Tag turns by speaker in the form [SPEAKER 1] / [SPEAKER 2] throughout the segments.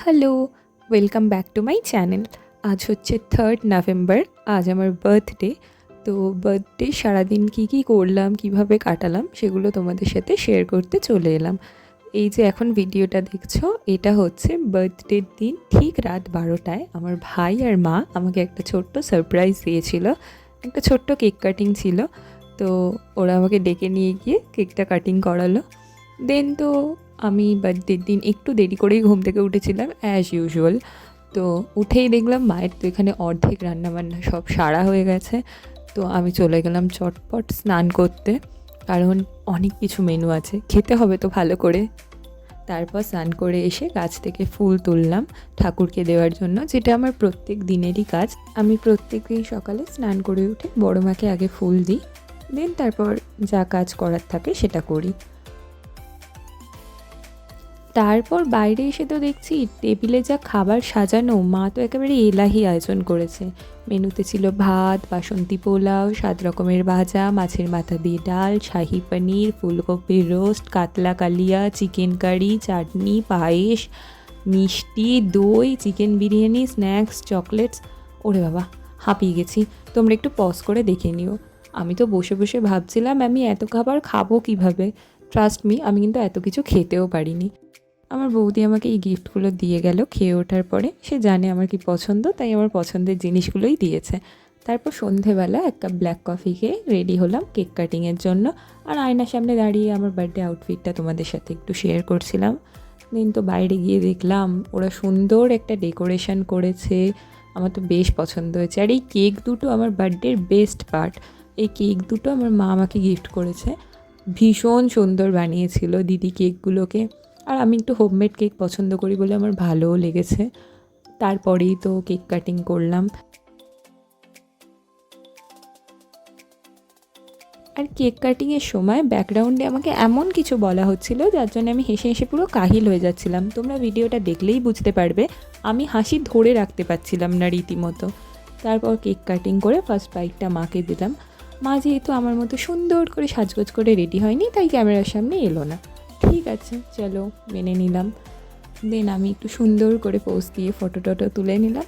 [SPEAKER 1] Hello, welcome back to my channel. আজ হচ্ছে 3rd November, আজ আমার বার্থডে। তো বার্থডে সারাদিন কী করলাম, কিভাবে কাটালাম সেগুলো তোমাদের সাথে শেয়ার করতে চলে এলাম। এই যে এখন ভিডিওটা দেখছো, এটা হচ্ছে বার্থডের দিন ঠিক রাত 12টায় আমার ভাই আর মা আমাকে একটা ছোট্ট সারপ্রাইজ দিয়েছিল। একটা ছোট্ট কেক কাটিং ছিল, তো ওরা আমাকে ডেকে নিয়ে গিয়ে কেকটা কাটিং করালো। দেন তো আমি বার্থডের দিন একটু দেরি করেই ঘুম থেকে উঠেছিলাম অ্যাজ ইউজুয়াল। তো উঠেই দেখলাম মায়ের তো এখানে অর্ধেক রান্নাবান্না সব সারা হয়ে গেছে। তো আমি চলে গেলাম চটপট স্নান করতে, কারণ অনেক কিছু মেনু আছে, খেতে হবে তো ভালো করে। তারপর স্নান করে এসে গাছ থেকে ফুল তুললাম ঠাকুরকে দেওয়ার জন্য, যেটা আমার প্রত্যেক দিনেরই কাজ। আমি প্রত্যেক দিন সকালে স্নান করে উঠে বড় মাকে আগে ফুল দিই, দেন তারপর যা কাজ করার থাকে সেটা করি। তারপর বাইরে এসে তো দেখছি টেবিলে যা খাবার সাজানো, মা তো একেবারে এলাহি আয়োজন করেছে। মেনুতে ছিল ভাত, বাসন্তী পোলাও, 7 রকমের ভাজা, মাছের মাথা দিয়ে ডাল, শাহি পনির, ফুলকপির রোস্ট, কাতলা কালিয়া, চিকেন কারি, চাটনি, পায়েস, মিষ্টি, দই, চিকেন বিরিয়ানি, স্ন্যাক্স, চকলেটস। ওরে বাবা, হাঁপিয়ে গেছি। তোমরা একটু পজ করে দেখে নিও। আমি তো বসে বসে ভাবছিলাম আমি এত খাবার খাবো কীভাবে। ট্রাস্ট মি, আমি কিন্তু এত কিছু খেতেও পারিনি। আমার বৌদি আমাকে এই গিফটগুলো দিয়ে গেল খেয়ে ওঠার পরে। সে জানে আমার কি পছন্দ, তাই আমার পছন্দের জিনিসগুলোই দিয়েছে। তারপর সন্ধেবেলা এক কাপ ব্ল্যাক কফি খেয়ে রেডি হলাম কেক কাটিংয়ের জন্য। আর আয়নার সামনে দাঁড়িয়ে আমার বার্থডে আউটফিটটা তোমাদের সাথে একটু শেয়ার করছিলাম। দিন তো বাইরে গিয়ে দেখলাম ওরা সুন্দর একটা ডেকোরেশন করেছে, আমার তো বেশ পছন্দ হয়েছে। আর এই কেক দুটো আমার বার্থডের বেস্ট পার্ট। এই কেক দুটো আমার মা আমাকে গিফট করেছে, ভীষণ সুন্দর বানিয়েছিল দিদি কেকগুলোকে। আর আমি একটু হোমমেড কেক পছন্দ করি বলে আমার ভালোও লেগেছে। তারপরেই তো কেক কাটিং করলাম। আর কেক কাটিংয়ের সময় ব্যাকগ্রাউন্ডে আমাকে এমন কিছু বলা হচ্ছিল যার জন্য আমি হেসে হেসে পুরো কাহিল হয়ে যাচ্ছিলাম। তোমরা ভিডিওটা দেখলেই বুঝতে পারবে আমি হাসি ধরে রাখতে পারছিলাম না রীতিমতো। তারপর কেক কাটিং করে ফার্স্ট বাইটটা মাকে দিলাম। মা যেহেতু আমার মতো সুন্দর করে সাজগোজ করে রেডি হয়নি, তাই ক্যামেরার সামনে এলো না। ঠিক আছে, চলো মেনে নিলাম। দেন আমি একটু সুন্দর করে পোজ দিয়ে ফটো টটো তুলে নিলাম।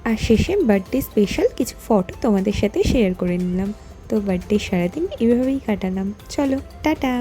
[SPEAKER 1] আর শেষে বার্থডে স্পেশাল কিছু ফটো তোমাদের সাথে শেয়ার করে নিলাম। তো বার্থডে সারাদিন এভাবেই কাটালাম। চলো টাটা।